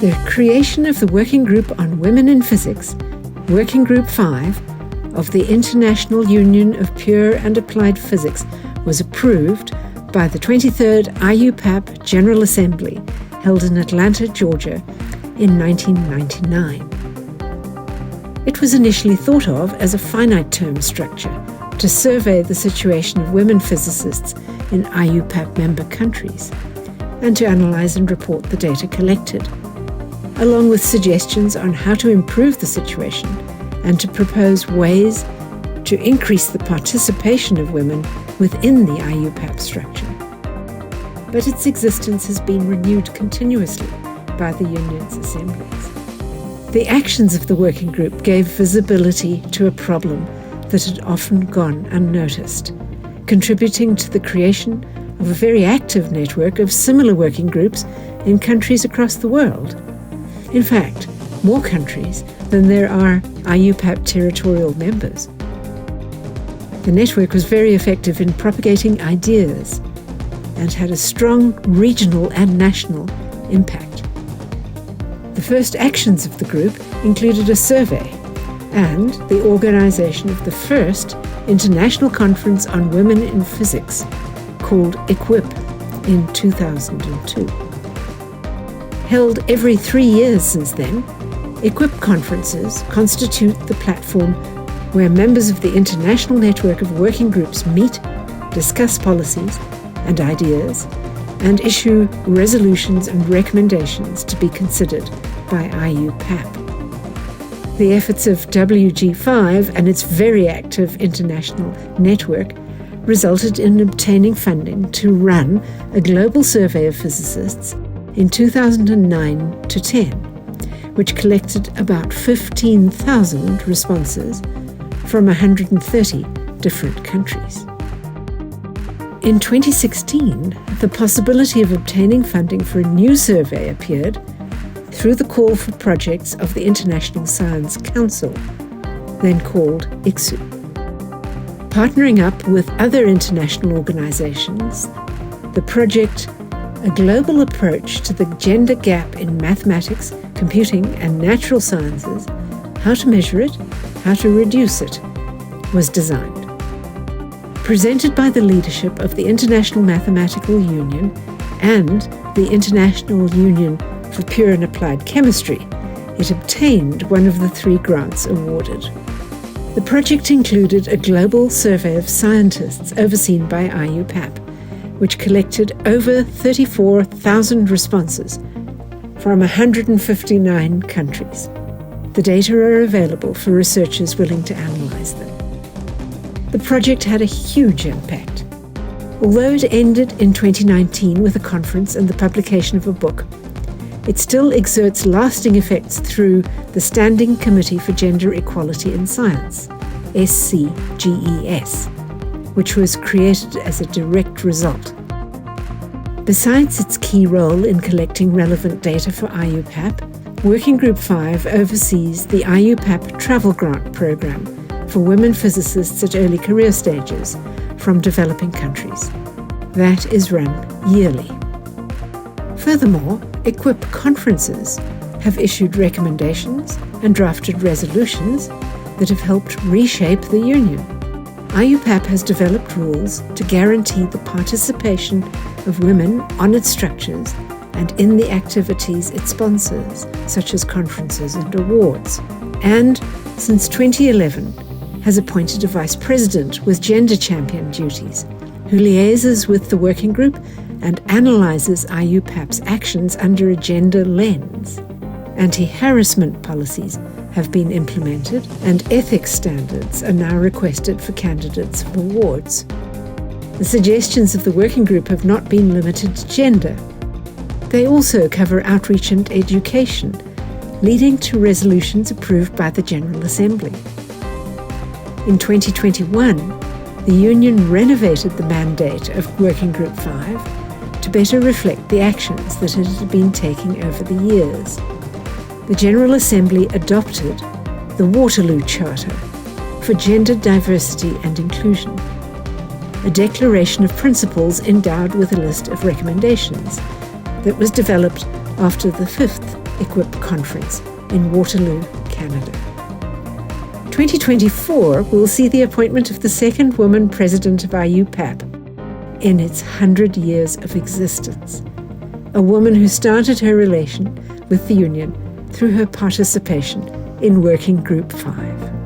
The creation of the Working Group on Women in Physics, Working Group 5, of the International Union of Pure and Applied Physics was approved by the 23rd IUPAP General Assembly held in Atlanta, Georgia in 1999. It was initially thought of as a finite-term structure to survey the situation of women physicists in IUPAP member countries and to analyze and report the data collected, along with suggestions on how to improve the situation and to propose ways to increase the participation of women within the IUPAP structure. But its existence has been renewed continuously by the union's assemblies. The actions of the working group gave visibility to a problem that had often gone unnoticed, contributing to the creation of a very active network of similar working groups in countries across the world. In fact, more countries than there are IUPAP territorial members. The network was very effective in propagating ideas and had a strong regional and national impact. The first actions of the group included a survey and the organization of the first International Conference on Women in Physics, called IUPAP, in 2002. Held every 3 years since then, IUPAP conferences constitute the platform where members of the international network of working groups meet, discuss policies and ideas, and issue resolutions and recommendations to be considered by IUPAP. The efforts of WG5 and its very active international network resulted in obtaining funding to run a global survey of physicists in 2009 to 10, which collected about 15,000 responses from 130 different countries. In 2016, the possibility of obtaining funding for a new survey appeared through the call for projects of the International Science Council, then called ICSU. Partnering up with other international organizations, the project A Global Approach to the Gender Gap in Mathematics, Computing and Natural Sciences, How to Measure It, How to Reduce It, was designed. Presented by the leadership of the International Mathematical Union and the International Union for Pure and Applied Chemistry, it obtained one of the 3 grants awarded. The project included a global survey of scientists overseen by IUPAP, which collected over 34,000 responses from 159 countries. The data are available for researchers willing to analyze them. The project had a huge impact. Although it ended in 2019 with a conference and the publication of a book, it still exerts lasting effects through the Standing Committee for Gender Equality in Science, SCGES, which was created as a direct result. Besides its key role in collecting relevant data for IUPAP, Working Group 5 oversees the IUPAP Travel Grant Program for women physicists at early career stages from developing countries. That is run yearly. Furthermore, IUPAP conferences have issued recommendations and drafted resolutions that have helped reshape the Union. IUPAP has developed rules to guarantee the participation of women on its structures and in the activities it sponsors, such as conferences and awards. And since 2011, has appointed a vice president with gender champion duties, who liaises with the working group and analyzes IUPAP's actions under a gender lens. Anti-harassment policies have been implemented and ethics standards are now requested for candidates for awards. The suggestions of the working group have not been limited to gender. They also cover outreach and education, leading to resolutions approved by the General Assembly. In 2021, the Union renovated the mandate of Working Group 5 to better reflect the actions that it had been taking over the years. The General Assembly adopted the Waterloo Charter for Gender Diversity and Inclusion, a declaration of principles endowed with a list of recommendations that was developed after the 5th IUPAP conference in Waterloo, Canada. 2024 will see the appointment of the second woman president of IUPAP in its 100 years of existence, a woman who started her relation with the union through her participation in Working Group 5.